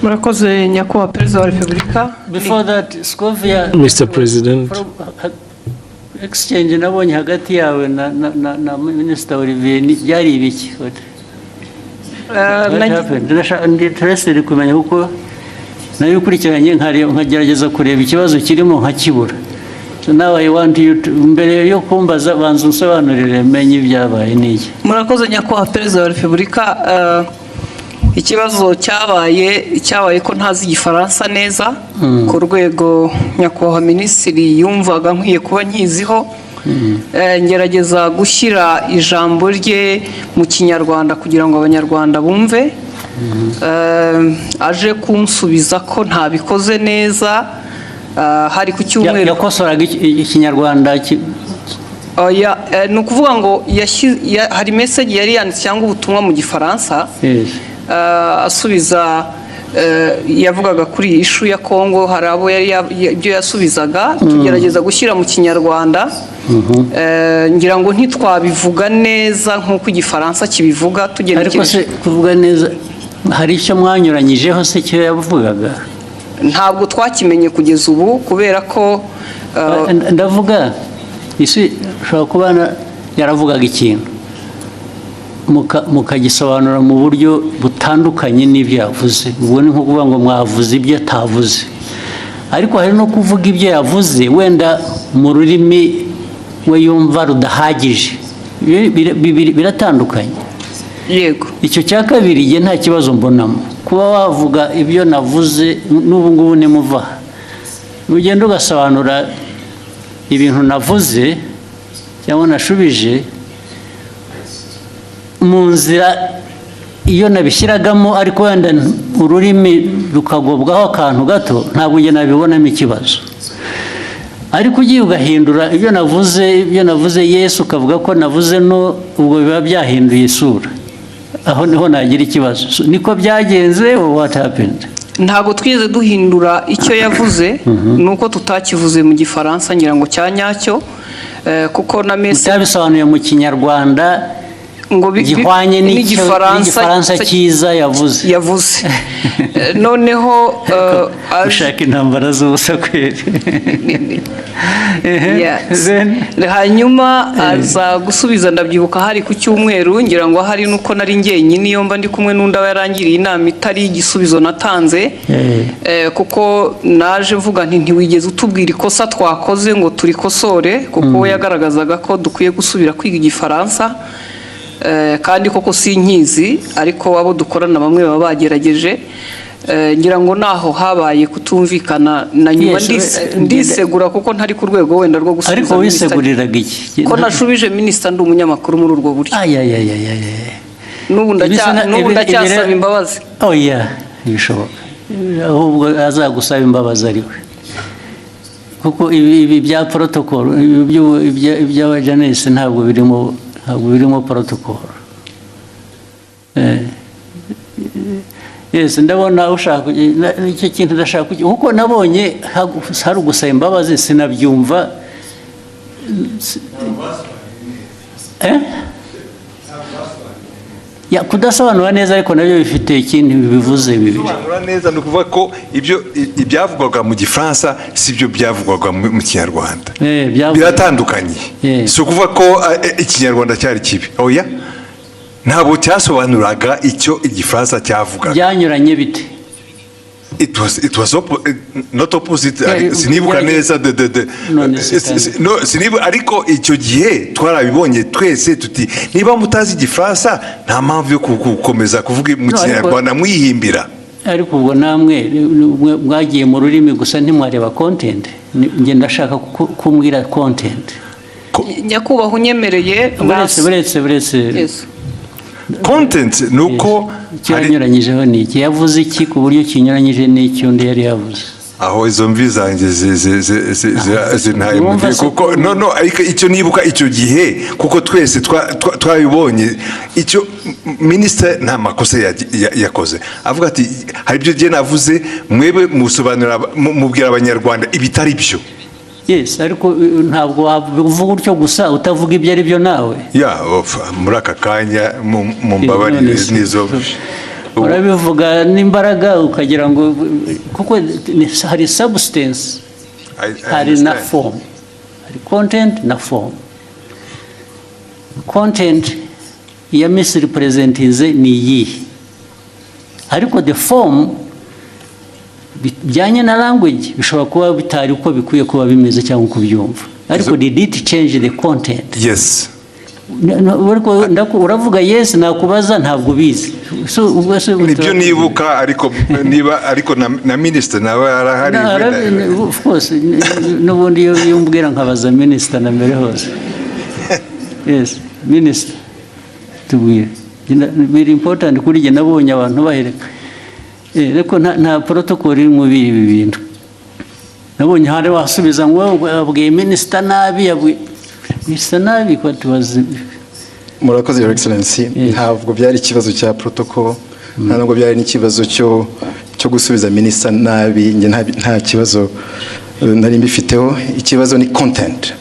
Murakoze nyakubahwa Perezida wa Repubulika. Before that, Scovia, Mr. President, exchange nabonye hagati yawe na Minister Olivie byari ibiki? What happened? Ndi interested kumenya uko nayo ukurikiranye nkagerageza kureba ikibazo kirimo nkakibura. So now I want you to mbere yo kumbaza banza unsobanurire menye ibyabaye niki. Murakoze nyakubahwa Perezida wa Repubulika. Ikibazo cyabaye ko ntazi igifaransa neza ku rwego nyakubahwa Minisitiri yumvaga nkwiye kuba nkiziho. Ngerageza gushyira ijambo rye mu Kinyarwanda kugira ngo Abanyarwanda bumve. Aje kunsubiza ko ntabikoze neza. Hari ku cyumweru yakosoraga Ikinyarwanda ni ukuvuga ngo hari message yari yanditse cyangwa ubutumwa mu Gifaransa. Asubiza yavugaga kuri ishu ya Kongo, hari abo ibyo yasubizaga tugerageza gushyira mu Kinyarwanda. Ngira ngo ntitwabivuga neza nk'uko Igifaransa kibivuga tugenekereje. Ariko se kuvuga neza hari icyo mwanyuranyijeho se cyo yavugaga? Ntabwo twakimenye kugeza ubu kubera ko ndavuga isi ushobora kubana yaravugaga ikintu mukagisobanura mu buryo butandukanye n'ibyo yavuze. Ubwo ni nko kuvuga ngo mwavuze ibyo atavuze, ariko hari no kuvuga ibyo yavuze wenda mu rurimi we yumva rudahagije. Biratandukanye. Yego, icyo cya kabiri igihe nta kibazo mbonamo kuba wavuga ibyo navuze. N'ubu ngubu nimuva ugenda ugasobanura ibintu navuze cyangwa nashubije mu nzira iyo nabishyiragamo, ariko wenda ururimi rukagobwaho akantu gato, ntabwo njye nabibonamo ikibazo. Ariko ugiye ugahindura ibyo navuze Yesu ukavuga ko navuze no, ubwo biba byahinduye isura. Aho niho nagira ikibazo. Niko byagenze. What happened? Ntabwo twigeze duhindura icyo yavuze, nuko tutakivuze mu Gifaransa ngira ngo cyanyacyo, kuko na message utabisobanuye mu Kinyarwanda ngo gihwanye n'igifaransa cyiza yavuze. Noneho ushaka intambara z'ubusa kweri. Hanyuma aza gusubiza, ndabyibuka hari ku cyumweru, ngira ngo hari nuko nari njyenyine iyo mba ndi kumwe n'undi yarangiriye inama itari igisubizo natanze. Kuko naje mvuga nti ntiwigeze utubwira ikosa twakoze ngo turikosore, kuko we yagaragazaga ko dukwiye gusubira kwiga Igifaransa. Kandi koko sinkizi, ariko abo dukorana bamwe baba bagerageje. Ngira ngo naho habaye kutumvikana na nyuma ndisegura kuko ntari ku rwego wenda rwo gusubiza. Ariko wiseguriraga iki? Ko nashubije Minisitiri ndi umunyamakuru muri urwo buryo. N'ubu ndacyasaba imbabazi. Bishoboka ahubwo azagusaba imbabazi ariwe, kuko ibi bya protocol ibya Janesse ntabwo birimo protocol. Yes, ndabona ushaka icyo kintu ndashaka kuko nabonye hari ugusaba imbabazi sinabyumva. Kudasobanura neza, ariko nabyo bifite ikindi bivuze bibiri. Kudasobanura neza ni ukuvuga ko ibyavugwaga mu Gifaransa si byo byavugwaga mu Kinyarwanda. Biratandukanye. Si ukuvuga ko Ikinyarwanda cyari kibi. Oya, ntabwo cyasobanuraga icyo Igifaransa cyavugaga. Byanyuranye bite? It was not opposite. Sinibuka neza ariko icyo gihe twarabibonye twese tuti niba mutazi Igifaransa nta mpamvu yo gukomeza kuvuga mu Kinyarwanda mwihimbira. Ariko ubwo namwe mwagiye mu rurimi gusa ntimwareba content. Nge ndashaka kumbwira content. Nyakubahwa unyemereye buretse content nuko cyanyuranyijeho niki yavuze iki ku buryo kinyuranyije n'icyo undi yari yavuze. Aho izo mvi zanjye zintaye kuko no ariko icyo nibuka icyo gihe kuko twese twabibonye icyo Minisitiri nta makosa yakoze. Avuga ati hari ibyo gihe navuze, mwebe musobanura mubwira Abanyarwanda ibitari byo. Yes, ariko ntabwo wavuga utyo gusa utavuga ibyo ari byo nawe. Muri aka kanya mu mbabarire nizo urabivuga n'imbaraga ukagira ngo kuko hari substance hari na form, hari content na form. Content ya misrepresentinze ni iyihe, ariko the form bijyanye na language bishobora kuba bitari uko bikwiye kuba bimeze cyangwa uko byumva, ariko did it change the content? Yes. Uravuga yes, nakubaza ntabwo bizi. Nibyo nibuka, ariko na minister nawe arahari. Of course, n'ubundi iyo umbwira nkabaza minister na mbere hose. Yes, minister tubwire. Very important kuri jye nabonye abantu bahereka. Ariko nta protocol iri mu ibi bintu. Nabonye hari wasubiza ngo abwiye minister nabi, bisa nabi ko tubaze. Murakoze Your Excellency, ntabwo byari ikibazo cya protocol, ntabwo byari n'ikibazo cyo gusubiza minister nabi, nge nta kibazo nari mbifiteho. Ikibazo ni content.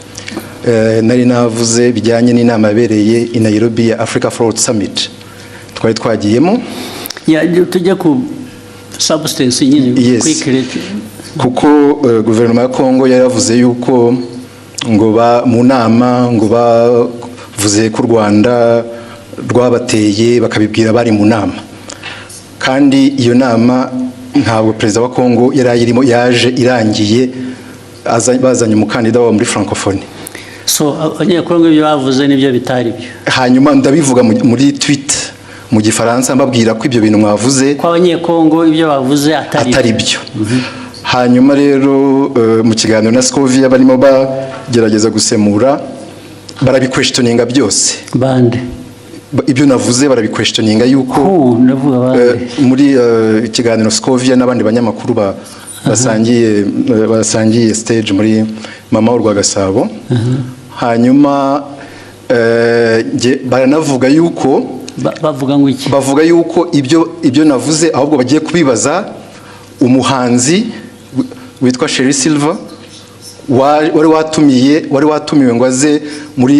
Nari navuze bijyanye n'inama yabereye i Nairobi ya Africa Forward Summit twari twagiyemo. Tujya ku substance nyine quickly, kuko guverinoma ya Kongo yaravuze yuko ngo mu nama ngo bavuze ko u Rwanda rwabateye bakabibwira bari mu nama, kandi iyo nama ntabwo perezida wa Kongo yarayirimo, yaje irangiye bazanye umukandida wa muri francophonie. So abanyekongo ibyo bavuze nibyo bitari byo, hanyuma ndabivuga muri tweet mu gifaransa mbabwira ko ibyo bintu mwavuze ko abanyekongo ibyo bavuze atari byo. Hanyuma rero mu kiganiro na Scovia barimo bagerageza gusemura, barabiquestioninga byose. Bande ibyo navuze barabiquestioninga yuko muri ikiganiro Scovia n'abandi banyamakuru basangiye stage muri mama w'u Gasabo. Hanyuma baranavuga yuko bavuga ngo iki, bavuga yuko ibyo navuze ahubwo bagiye kubibaza umuhanzi witwa Sherry Silver wari watumiwe ngo aze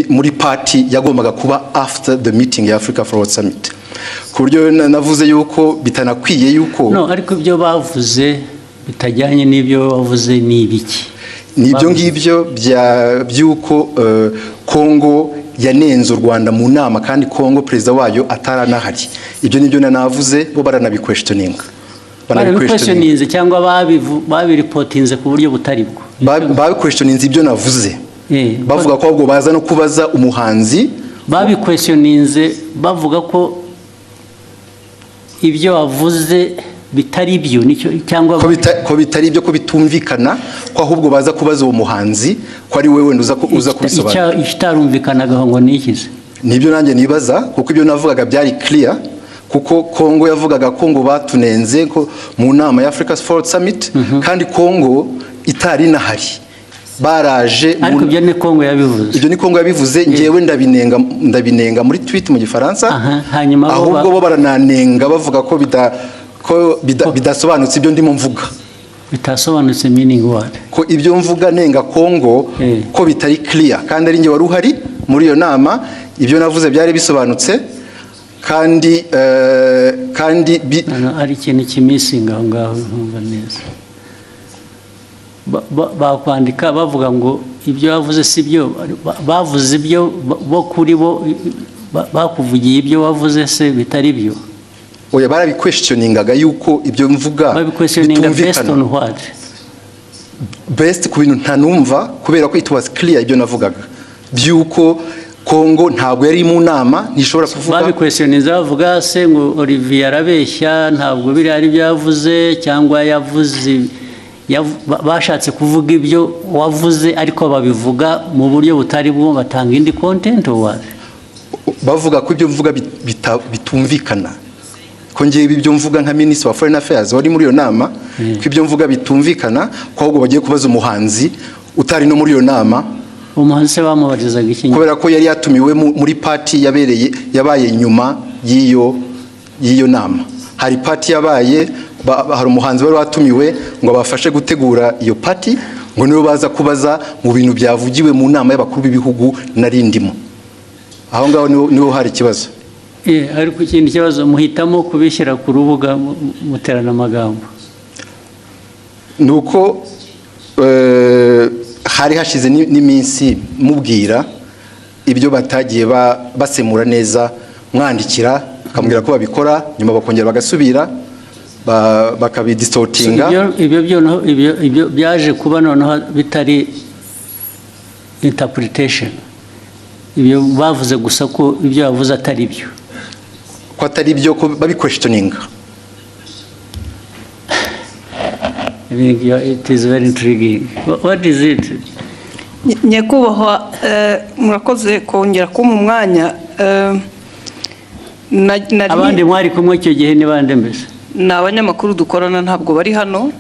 muri party yagombaga kuba after the meeting ya Africa Forward Summit, ku buryo navuze yuko bitanakwiye yuko ariko ibyo bavuze bitajyanye n'ibyo bavuze ni ibiki. Nibyo ngibyo byuko Kongo yanenze u Rwanda mu nama, kandi Kongo perezida wayo ataranahari. Ibyo nibyo navuze, bo baranabiquestioninga. Barabiquestioninze cyangwa babiripotinze ku buryo butari bwo. Babiquestioninze ibyo navuze, bavuga ko ahubwo baza no kubaza umuhanzi. Babiquestioninze bavuga ko ibyo wavuze bitari byo, cyangwa ko bitari byo, ko bitumvikana, ko ahubwo baza kubaza uwo muhanzi ko ari wewe uza kubisobanura. Ikitarumvikanaga ngo ni ikize. Nibyo nanjye nibaza, kuko ibyo navugaga byari clear, kuko Kongo yavugaga ko ngo batunenze ko mu nama ya Africa Forward Summit, kandi Kongo itari nahari. Baraje ariko ibyo ni Kongo yabivuze. Ibyo ni Kongo yabivuze, ngewe ndabinenga muri tweet mu gifaransa. Hanyuma ahubwo bo barananenga bavuga ko bidasobanutse ibyo ndimo mvuga. Bitasobanutse meaning what? Ko ibyo mvuga nenga Kongo ko bitari clear, kandi ari nge wari uhari muri iyo nama. Ibyo navuze byari bisobanutse, kandi ari ikintu kimisinga aho ngaho ntumva neza. Bakwandika bavuga ngo ibyo bavuze si byo, bavuze ibyo bo kuri bo bakuvugiye ibyo wavuze se bitari byo. Oya, barabiquestioningaga yuko ibyo mvuga bitumvikana. Best ku bintu ntanumva, kubera ko it was clear ibyo navugaga byuko Kongo ntabwo yari mu nama, ntishobora kuvuga. Babiquestioninze bavuga se ngo Olivie arabeshya, ntabwo biri ari byavuze, cyangwa yavuze bashatse kuvuga ibyo wavuze ariko babivuga mu buryo butari bwo, batanga indi content wawe. Bavuga ko ibyo mvuga bitumvikana, ko ngiye ibyo mvuga nka Minister wa Foreign Affairs wari muri iyo nama, ko ibyo mvuga bitumvikana, ko ahubwo bagiye kubaza umuhanzi utari no muri iyo nama. Umuhanzi se bamubarizaga iki? Kubera ko yari yatumiwe muri party yabaye nyuma y'iyo nama. Hari party yabaye, hari umuhanzi wari watumiwe ngo bafashe gutegura iyo party, ngo nibo baza kubaza mu bintu byavugiwe mu nama y'abakuru b'ibihugu narindimo. Aho ngaho niho hari ikibazo. ariko ikindi kibazo muhitamo kubishyira ku rubuga muterana amagambo. ni uko hari hashize n'iminsi mubwira ibyo batagiye basemura neza, mwandikira akamubwira ko babikora, nyuma bakongera bagasubira bakabidistortinga. Ibyo byaje kuba noneho bitari interpretation, ibyo bavuze gusa ko ibyo bavuze atari byo, ko atari byo, ko babiquestioninga. It is very intriguing. What is it? Nyakubahwa, murakoze kongera kumpa umwanya. Abandi mwari kumwe icyo gihe ni bande mbese? Ni abanyamakuru dukorana, ntabwo bari hano.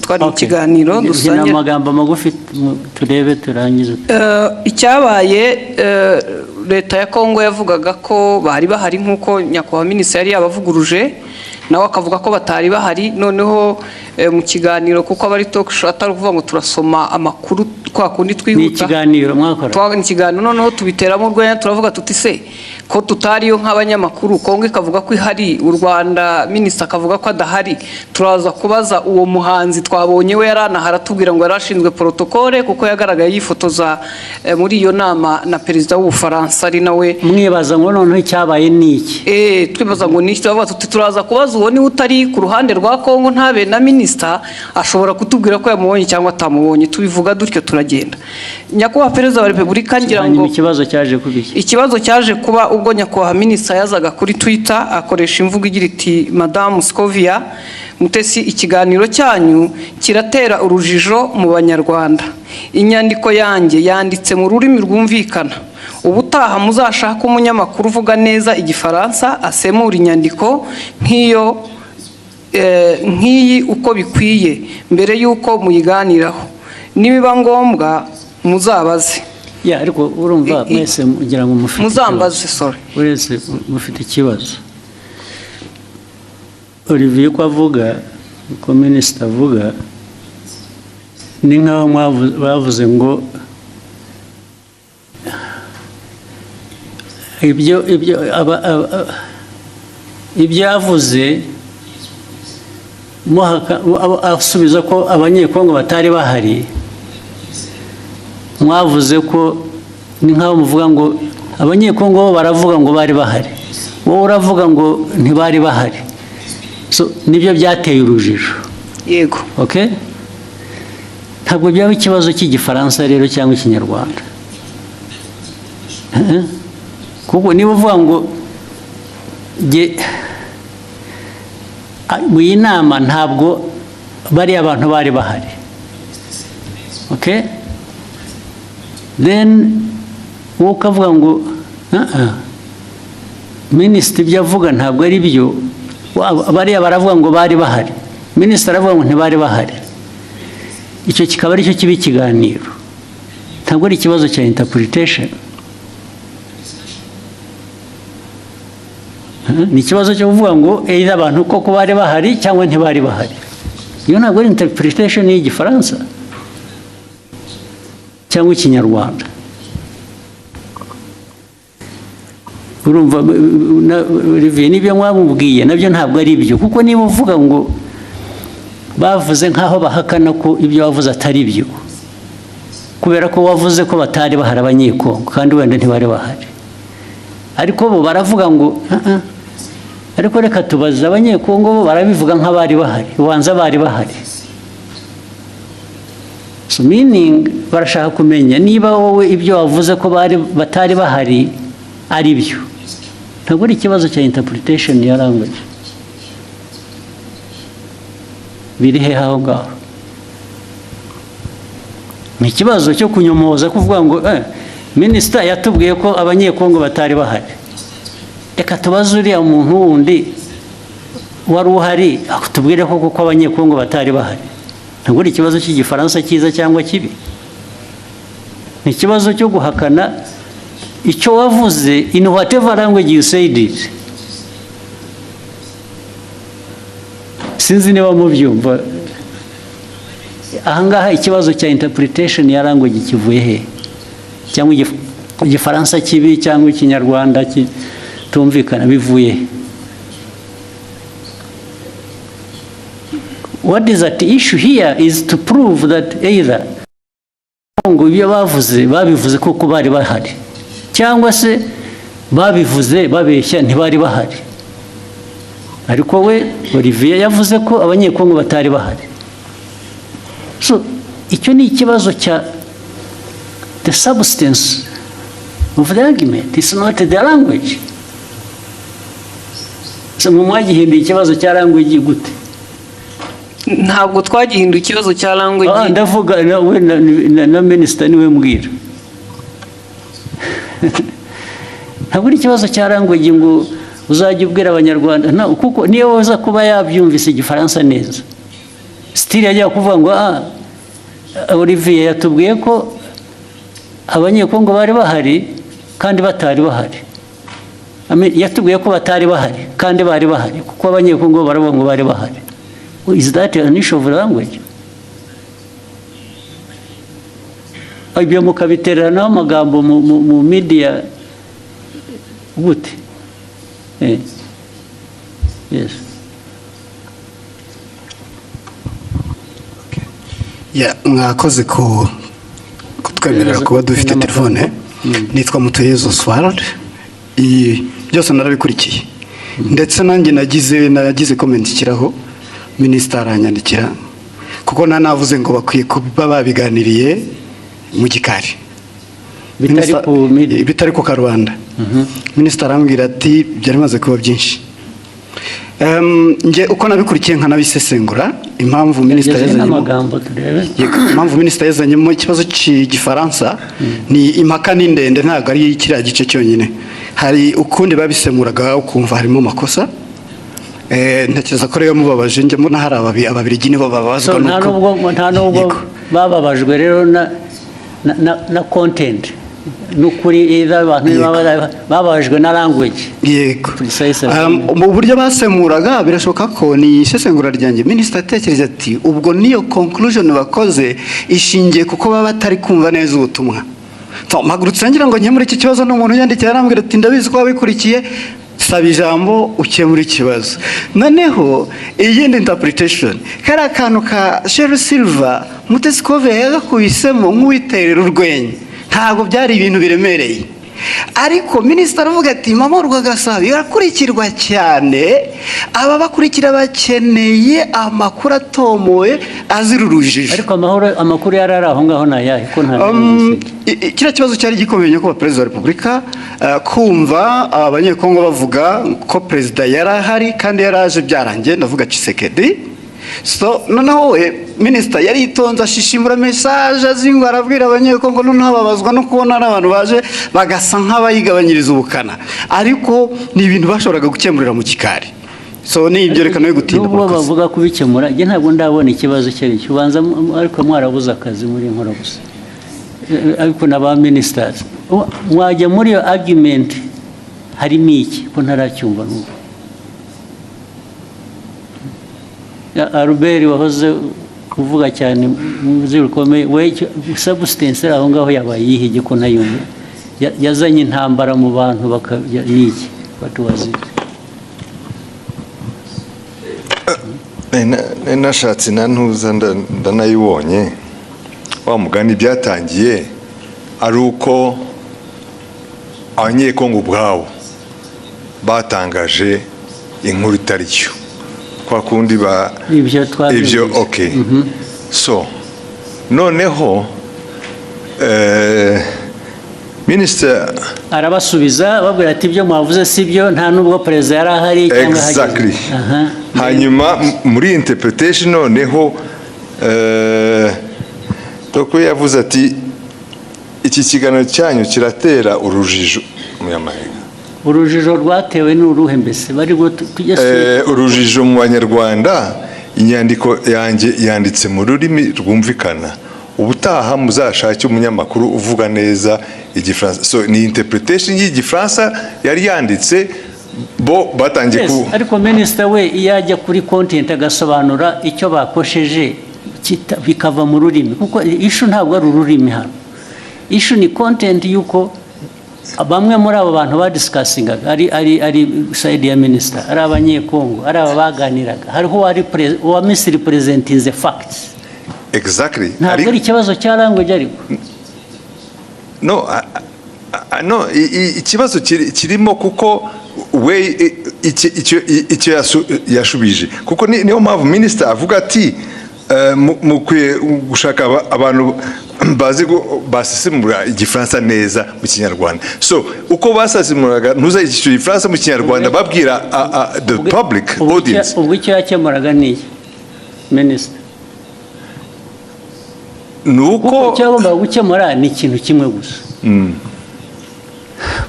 Twari mu kiganiro dusangira amagambo magufi turebe turangize. Icyabaye, leta ya Kongo yavugaga ko bari bahari nk'uko nyakubahwa minisitiri yari yabavuguruje, nawe akavuga ko batari bahari. Noneho mu kiganiro, kuko abari talk show atari kuvuga ngo turasoma amakuru kwa kundi twihuta, ni ikiganiro mwakora, ni ikiganiro, noneho tubiteramo urwenya, turavuga tuti se ko tutariyo nk'abanyamakuru, Kongo ikavuga ko ihari, u Rwanda minisitiri akavuga ko adahari, turaza kubaza uwo muhanzi twabonye we yaranahara atubwira ngo yarashinzwe protokole kuko yagaragaye yifotoza muri iyo nama na perezida w'Ubufaransa ari nawe. Mwibaza ngo noneho icyabaye ni iki? Twibaza ngo ni iki, turavuga tuti turaza kubaza uwo ni utari ku ruhande rwa Kongo ntabe na minisitiri ashobora kutubwira ko yamubonye cyangwa atamubonye. Tubivuga dutyo turagenda. Nyakubahwa Perezida wa Repubulika, ngira ngo ikibazo cyaje kuba iki? Ikibazo cyaje kuba ubwo nyakubahwa minisitiri yazaga kuri Twitter akoresha imvugo igira iti Madame Scovia Mutesi, ikiganiro cyanyu kiratera urujijo mu Banyarwanda. Inyandiko yanjye yanditse mu rurimi rwumvikana. Ubutaha muzashaka umunyamakuru uvuga neza Igifaransa asemura inyandiko nk'iyi uko bikwiye mbere y'uko muyiganiraho. Nibiba ngombwa muzabaze. Ariko urumva mwese ngira ngo mufite muzambaze, sorry, uretse mufite ikibazo. Olivie ko avuga, ko minisitiri avuga, ni nk'aho bavuze ngo ibyo yavuze asubiza ko abanyekongo batari bahari. Mwavuze ko ni nk'aho muvuga ngo abanyekongo bo baravuga ngo bari bahari, wowe uravuga ngo ntibari bahari. Nibyo byateye urujijo. Yego. Okay? Ntabwo byaba ikibazo cy'Igifaransa rero cyangwa Ikinyarwanda. Kuko niba uvuga ngo mu iyi nama ntabwo bariya abantu bari bahari. Okay? Then wowe ukavuga ngo minisitiri ibyo avuga ntabwo ari byo, bariya baravuga ngo bari bahari, minisitiri aravuga ngo ntibari bahari. Icyo kikaba ari cyo kiba ikiganiro, ntabwo ari ikibazo cya interpretation. Ni ikibazo cyo kuvuga ngo abantu koko bari bahari cyangwa ntibari bahari. Iyo ntabwo ari interpretation y'Igifaransa cyangwa Ikinyarwanda. Urumva Olivie, n'ibyo mwamubwiye nabyo ntabwo ari byo, kuko niba uvuga ngo bavuze nk'aho bahakana ko ibyo wavuze atari byo, kubera ko wavuze ko batari bahari abanyekongo kandi wenda ntibari bahari, ariko bo baravuga ngo ariko reka tubaze abanyekongo bo barabivuga nk'abari bahari, ubanza bari bahari. So meaning barashaka kumenya niba wowe ibyo wavuze ko batari bahari ari byo. Ntabwo ari ikibazo cya interpretation ya language. Biri he aho ngaho? Ni ikibazo cyo kunyomoza kuvuga ngo minisitiri yatubwiye ko abanyekongo batari bahari. Reka tubaze uriya muntu wundi wari uhari akutubwire ko kuko abanyekongo batari bahari. Ntabwo ari ikibazo cy'Igifaransa cyiza cyangwa kibi. Ni ikibazo cyo guhakana icyo wavuze in whatever language you said it. Sinzi niba mubyumva. Ahangaha ikibazo cya interpretation ya language kivuye he? Cyangwa Igifaransa kibi cyangwa Ikinyarwanda tumvikana bivuye. What is at issue here is to prove that either ngo ibyo babivuze kuko bari bahari cyangwa se babivuze babeshya ntibari bahari. Ariko we Olivie yavuze ko abanyekongo batari bahari. So icyo ni ikibazo cya the substance of the argument, it's not the language. So mwagihinduye ikibazo cya language gute? Ntabwo twagihinduye ikibazo cya language. Ndavuga we na minister niwe mbwira. Ntabwo ikibazo cya language ngo uzajya ubwira abanyarwanda kuko niyo waza kuba yabyumvise igifaransa neza. Still yajya kuvuga ngo Olivie yatubwiye ko abanyekongo bari bahari kandi batari bahari. Yatubwiye ko batari bahari kandi bari bahari kuko abanyekongo baravuga ngo bari bahari. Is that an issue of language? Ibyo mukabiterana amagambo mu media gute? Yes. Mwakoze kutwemerera kuba dufite telefone. Nitwa Mutuyezo Swald. Byose narabikurikiye. Ndetse nanjye nagize comment kiraho minister aranyandikira kuko nanavuze ngo bakwiye kuba babiganiriye mu gikari. Bitari ku Karubanda. Minister arambwira ati byari maze kuba byinshi. Nge uko nabikurikiye nkanabisesengura impamvu minister yazanyemo ikibazo cy'igifaransa ni impaka n'indende ntago ari kiriya gice cyonyine. Hari ukundi babisemuraga ukumva harimo makosa. Ntekereza ko rero mubabaje nge mbona hari ababirigi nibo babazwa nuko nta nubwo bababajwe rero na content nukuri abantu bababajwe na language. Yego. Mu buryo basemuraga birashoboka ko ni isesengura ryanjye minister atekereza ati ubwo niyo conclusion bakoze ishingiye kuko baba batari kumva neza ubutumwa. Mpagurutse ngira ngo nkemure iki kibazo n'umuntu yandikira arambwira ati ndabizi ko wabikurikiye saba ijambo ukemura ikibazo. Noneho iyindi interpretation kari akantu ka Sheryl Silver Scovia yagakubisemo nk'uwiterera urwenya ntabwo byari ibintu biremereye. Ariko minister aravuga ati mamorwa Gusaba irakurikirwa cyane aba bakurikira bakeneye amakuru atomoye azirurujije. Ariko amakuru yarari aho ngaho nayahe ko nta kira kibazo cyari gikomeye ko Perezida wa Repubulika kumva abanyekongo bavuga ko Perezida yarahari kandi yaraje byarangiye ndavuga Tshisekedi. So noneho minister yari itonza ashishimura message azingo arabwira abanyekongo noneho babazwa no kubona abantu baje bagasa nk'abayigabanyiriza ubukana ariko ni ibintu bashoboraga gukemurira mu gikari. So ni ibyo rekano yo gutinda n'ubwo bavuga kubikemura je ntabwo ndabona ikibazo cy'icyo ubanza ariko mwarabuza akazi muri nkora gusa ariko naba ministers mwajya muri yo argument harimo iki ko ntaracyumva n'ubu. Albert wahoze kuvuga cyane mu zirukomeye we substance aho ngaho yabaye yihige ko nayumva yazanye intambara mu bantu bakabiki batuwazi. Nashatse nantuza ndanayibonye wa mugani byatangiye ari uko abanyekongo ubwabo batangaje inkuru itari cyo kwa kundi ibyo okay. So noneho minister arabasubiza babwira ati ibyo mwavuze sibyo nta nubwo Perezida yari ahari cyangwa exactly. Hanyuma muri interpretation noneho toko yavuze ati iki kiganiro cyanyu kiratera urujijo mu yamahanga. Urujijo rwatewe n'uruhe mbese bari urujijo mu Banyarwanda. Inyandiko yanjye yanditse mu rurimi rwumvikana ubutaha muzashake umunyamakuru uvuga neza igifaransa. So ni interpretation y'igifaransa yari yanditse bo batangiye ku ariko minister we yajya kuri content agasobanura icyo bakosheje bikava mu rurimi kuko issue ntabwo ari ururimi hano. Issue ni content yuko bamwe muri abo bantu badisikasingaga ari side ya minisita, ari abanyekongo, ari aba baganiraga, hariho uwa misiri presentinze facts. Exactly. Ntabwo ari ikibazo cya language ariko. No, ikibazo kirimo kuko we icyo yashubije kuko niyo mpamvu minisita avuga ati mukwiye gushaka abantu bazi basesemura igifaransa neza mu kinyarwanda. So uko basesemuraga ntuza icyo gifaransa mu kinyarwanda babwira the public audience. Ubwo icyo yakemuraga ni minisita nuko cyagomba gukemura ni ikintu kimwe gusa.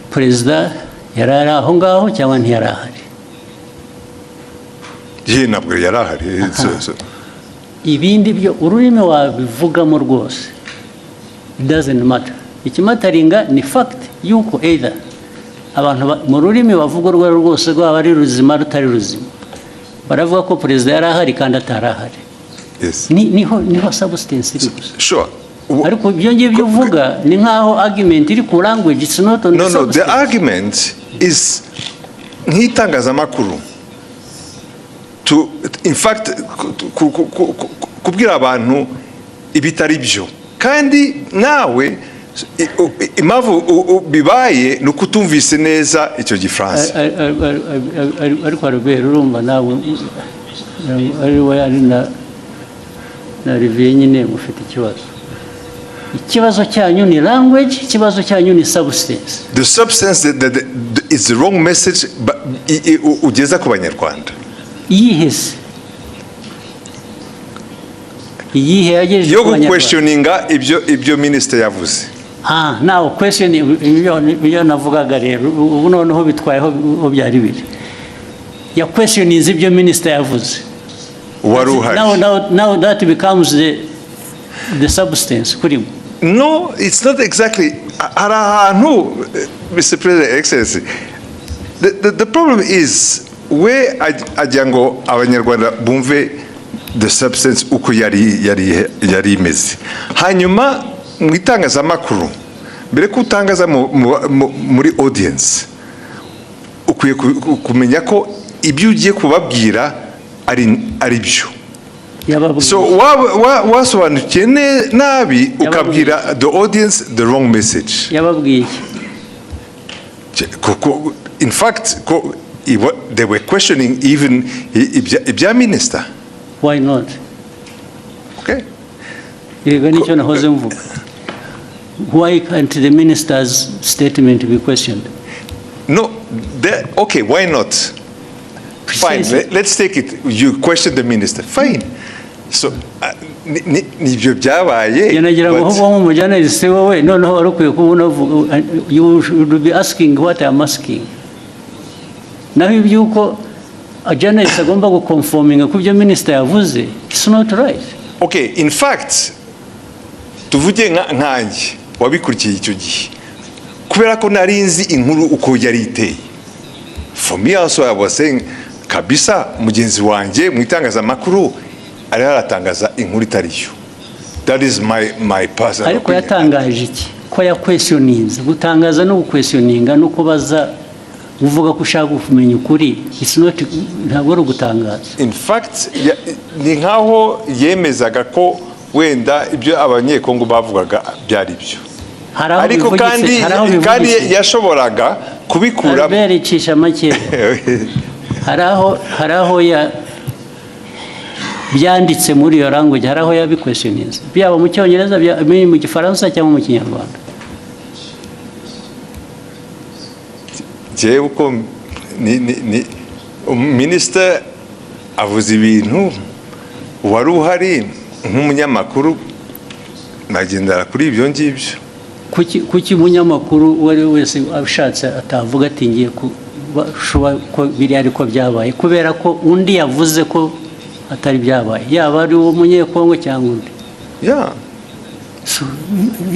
Perezida yari ari aho ngaho cyangwa ntiyari ahari? Ntabwo yari ahari. Ibindi byo ururimi wabivugamo rwose, it doesn't matter. Ikimataringa ni fact yuko either abantu mu rurimi bavuga urwo rwose rwaba ari ruzima rutari ruzima, baravuga ko perezida yari ahari kandi atari ahari. Niho substance iri gusa. Sure. Ariko ibyo ngibyo uvuga ni nkaho argument iri ku language, it's not on the substance. No, the argument is nk'itangazamakuru in fact kubwira abantu ibitari byo, kandi nawe impamvu bibaye ni uko utumvise neza icyo gifaransa. Ariko Albert urumva nawe ari na Olivie nyine mufite ikibazo cyanyu ni language, ikibazo cyanyu ni substance. The substance that is the wrong message ugeza ku banyarwanda. Iyihe yagejeje ku banyarwanda yo questioninga ibyo minister yavuze. Now question ibyo navugaga rero ubu noneho bitwayeho byari biri ya questioning ibyo minister yavuze. Now that becomes the substance kuri. No, it's not exactly. Mr. President, Excellency, the problem is where ajango abanyarwanda bumve the substance uko yari imeze. Hanyuma mu itangazamakuru mbere ko utangaza muri audience ukwiye kumenya ko ibyo ugiye kubabwira ari byo. So wasobanukiye nabi ukabwira the audience the wrong message. Yababwiye. In fact, they were questioning even ibya minister. Why not? Okay. Why can't the minister's statement be questioned? No, okay, why not? Fine, let's take it. You question the minister. Fine. So, nibyo byabaye. Yanagira ngo ho mu journalist wowe noneho arukwiye kubona you should be asking what I'm asking. Naho ibyuko a journalist agomba guconforminga ku byo minister yavuze, it's not right. Okay, in fact, tuvuge nkanjye wabikurikiye icyo gihe kubera ko narinzi inkuru uko yari iteye. For me also I was saying kabisa mugenzi wanjye mu itangazamakuru ari haratangaza inkuru itariyo. That is my personal. Ariko yatangaje iki? Ko ya questionings, gutangaza no questioninga no kubaza uvuga ko ushaka kumenya ukuri. It's not ntabwo ari gutangaza. In fact ni nkaho yemezaga ko wenda ibyo abanyekongo bavugaga byari byo. Ariko kandi yashoboraga kubikura berecisha make. haraho ya byanditse muri iyo language, haraho ya questionings byaba mu cyongereza mu gifaransa cyangwa mu kinyarwanda. Je uko ni minister avuze ibintu wari uhari nk'umunyamakuru nagendera kuri ibyo ngibyo. Kuki umunyamakuru wari wese abishatse atavuga ati ngiye ko biri ariko byabaye kubera ko undi yavuze ko atari byabaye, yaba ari uwo munyekongo cyangwa undi. So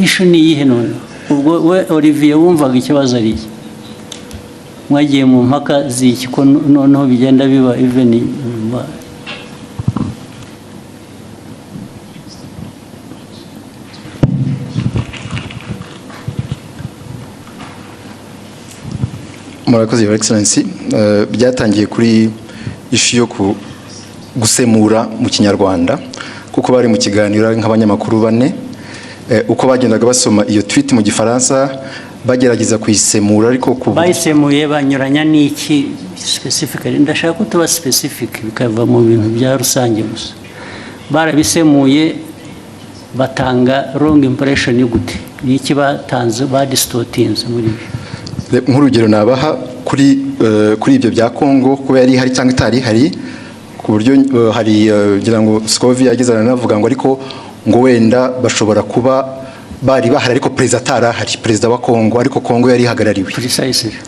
ishu ni iyihe none? Ubwo we Olivie wumvaga ikibazo ari iki? Mwagiye mu mpaka z'iki ko noneho bigenda biba even murakoze your excellency. Byatangiye kuri ishu yo gusemura mu kinyarwanda kuko bari mu kiganiro nk'abanyamakuru bane uko bagendaga basoma iyo tweet mu gifaransa bagerageza kuyisemura ariko bayisemuye banyuranya n'iki specifically ndashaka ko tuba specific bikava mu bintu bya rusange gusa barabisemuye batanga wrong impression y'ugute n'iki batanze distortinze muri nk'urugero nabaha kuri ibyo bya Kongo ko yari hari cyangwa itari hari ku buryo hari ngira ngo Scovia yageze aranavuga ngo ariko ngo wenda bashobora kuba bari bahari ariko perezida atarahari perezida wa Kongo ariko Kongo yari hagarariwe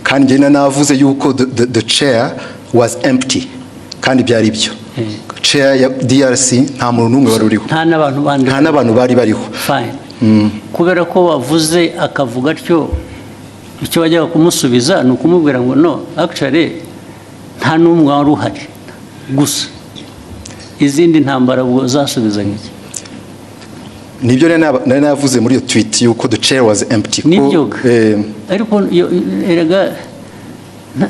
kandi njye navuze yuko the chair was empty kandi byari byo chair ya DRC nta muntu n'umwe wari uriho nta n'abantu bari bariho fine kubera ko wavuze akavuga atyo icyo bajyaga kumusubiza ni ukumubwira ngo no actually nta n'umwe wari uhari gusa izindi ntambara ubwo zasubizanye iki nibyo nari navuze muri iyo tweet yuko the chair was empty ariko erega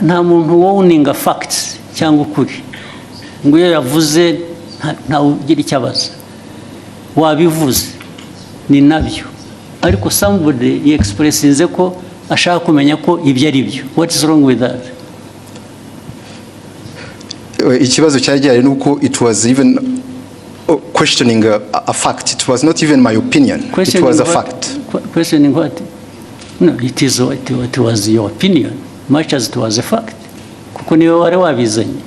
nta muntu wowninga facts cyangwa ukuri ngo iyo yavuze ntawe ugira icyo abaza wabivuze ni nabyo ariko somebody yexpressinze ko ashaka kumenya ko ibyo ari byo what is wrong with that ikibazo cyari gihari nuko it was even questioning a fact. It was not even my opinion. It was a fact. Questioning what? No, it was your opinion, much as it was a fact. Kuko niwe wari wabizanye.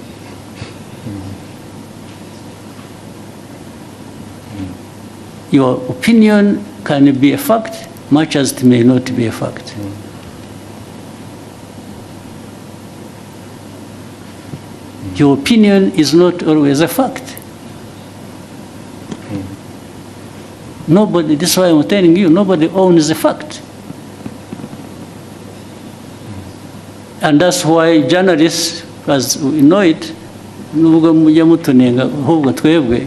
Your opinion can be a fact, much as it may not be a fact. Your opinion is not always a fact. Nobody, this is why I'm telling you, nobody owns the fact. And that's why journalists, as we know it, nubwo mujya mutunenga ahubwo twebwe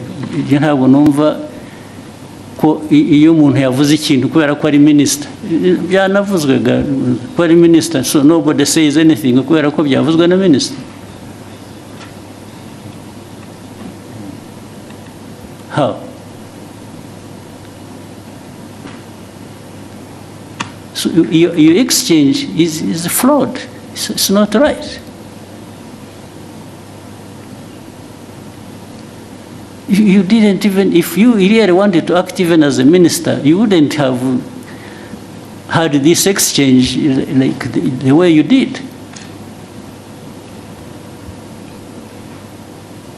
ntabwo numva ko iyo umuntu yavuze ikintu kubera ko ari minister byanavuzwe ko ari minister, so nobody says anything kubera ko byavuzwe na minister. How? So your exchange is flawed. It's not right. You didn't even, if you really wanted to act even as a minister, you wouldn't have had this exchange like the way you did.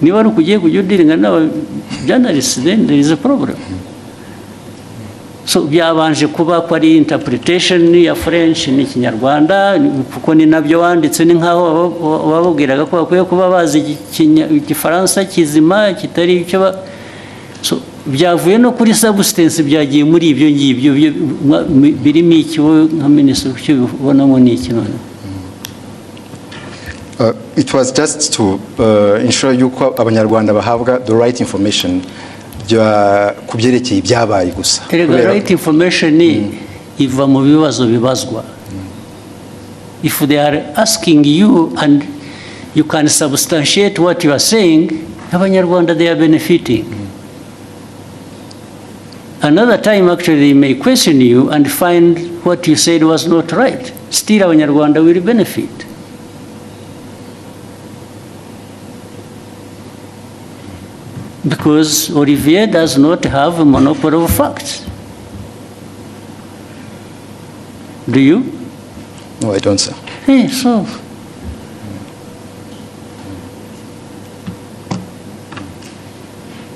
Niba ari ukugiye kujya udiringa n'aba journalists, then there is a problem. So byabanje kuba ko ari interpretation ya French n'ikinyarwanda kuko ni nabyo wanditse ni nkaho bababwiraga ko bakwiye kuba bazi igifaransa kizima kitari icyo so byavuye no kuri substance byagiye muri ibyo ngibyo birimo iki nka minister cyo bibonamo ni iki none. It was just to ensure yuko abanyarwanda bahabwa the right information kubyerekeye ibyabaye gusa. The right information iva mu bibazo bibazwa. If they are asking you and you can substantiate what you are saying, abanyarwanda they are benefiting. Another time actually they may question you and find what you said was not right. Still abanyarwanda will benefit. Because Olivie does not have a monopoly of facts. Do you? No, I don't, sir. Hey, so.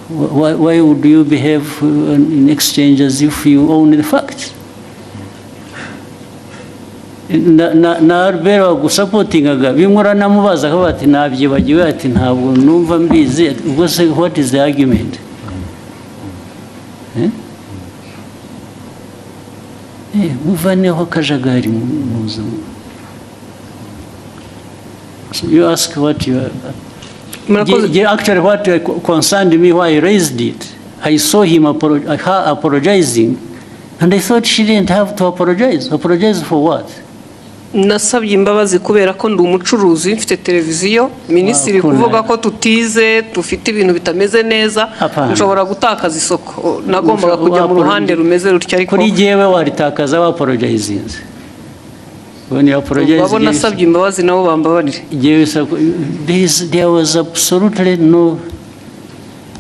Why would you behave in exchange as if you own the facts? Na Albert wagusapotingaga bimwe uranamubaza ko bati nabyibagiwe ati ntabwo numva mbizi ubwo se what is the argument? Muvaneho akajagari muza. So you ask what you actually what concerned me why I raised it. I saw him apologizing and I thought she didn't have to apologize. Apologize for what? nasabye imbabazi kubera ko ndi umucuruzi mfite televiziyo minisitiri kuvuga ko tutize dufite ibintu bitameze neza nshobora gutakaza isoko nagombaga kujya mu ruhande rumeze rutya ariko kuri jyewe waritakaza wapologizinze babo nasabye imbabazi nabo bambabarire there was absolutely no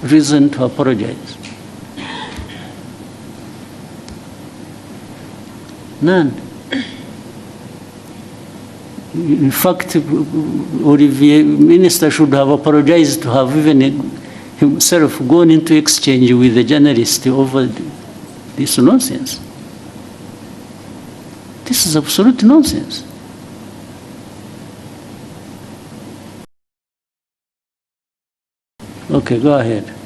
reason to apologize. None. In fact, Olivie, Minister should have apologized to have even himself gone into exchange with the journalist over this nonsense. This is absolute nonsense. Okay, go ahead.